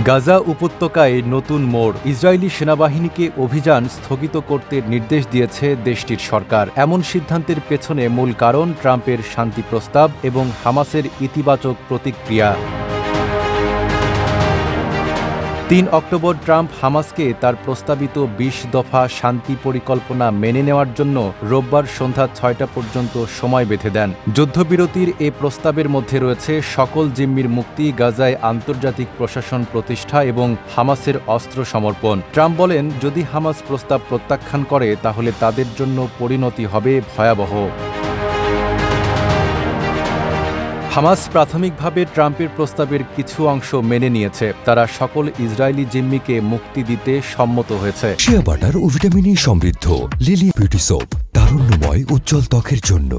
গাজা উপত্যকায় নতুন মোড়। ইসরায়েলি সেনাবাহিনীকে অভিযান স্থগিত করতে নির্দেশ দিয়েছে দেশটির সরকার। এমন সিদ্ধান্তের পেছনে মূল কারণ ট্রাম্পের শান্তি প্রস্তাব এবং হামাসের ইতিবাচক প্রতিক্রিয়া। ৩ অক্টোবর ট্রাম্প হামাসকে তার প্রস্তাবিত ২০ দফা শান্তি পরিকল্পনা মেনে নেওয়ার জন্য রোববার সন্ধ্যা ৬টা পর্যন্ত সময় বেঁধে দেন। যুদ্ধবিরতির এ প্রস্তাবের মধ্যে রয়েছে সকল জিম্মির মুক্তি, গাজায় আন্তর্জাতিক প্রশাসন প্রতিষ্ঠা এবং হামাসের অস্ত্র সমর্পণ। ট্রাম্প বলেন, যদি হামাস প্রস্তাব প্রত্যাখ্যান করে তাহলে তাদের জন্য পরিণতি হবে ভয়াবহ। হামাস প্রাথমিকভাবে ট্রাম্পের প্রস্তাবের কিছু অংশ মেনে নিয়েছে। তারা সকল ইসরায়েলি জিম্মিকে মুক্তি দিতে সম্মত হয়েছে। শিয়া বাটার ও ভিটামিন সমৃদ্ধ লিলি বিউটি সোপ, তারুণ্যময় উজ্জ্বল ত্বকের জন্য।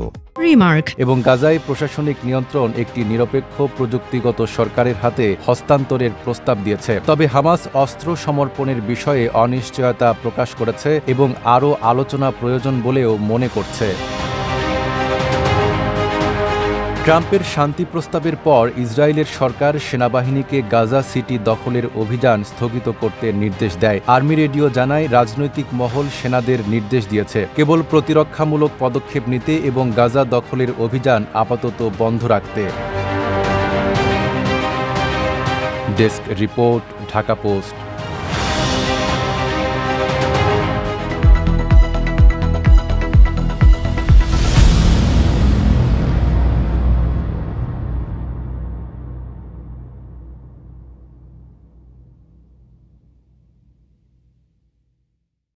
এবং গাজায় প্রশাসনিক নিয়ন্ত্রণ একটি নিরপেক্ষ প্রযুক্তিগত সরকারের হাতে হস্তান্তরের প্রস্তাব দিয়েছে। তবে হামাস অস্ত্র সমর্পণের বিষয়ে অনিশ্চয়তা প্রকাশ করেছে এবং আরও আলোচনা প্রয়োজন বলেও মনে করছে। ট্রাম্পের শান্তি প্রস্তাবের পর ইসরায়েলের সরকার সেনাবাহিনীকে গাজা সিটি দখলের অভিযান স্থগিত করতে নির্দেশ দেয়। আর্মি রেডিও জানায়, রাজনৈতিক মহল সেনাদের নির্দেশ দিয়েছে কেবল প্রতিরক্ষামূলক পদক্ষেপ নিতে এবং গাজা দখলের অভিযান আপাতত বন্ধ রাখতে। Desk report, Dhaka post.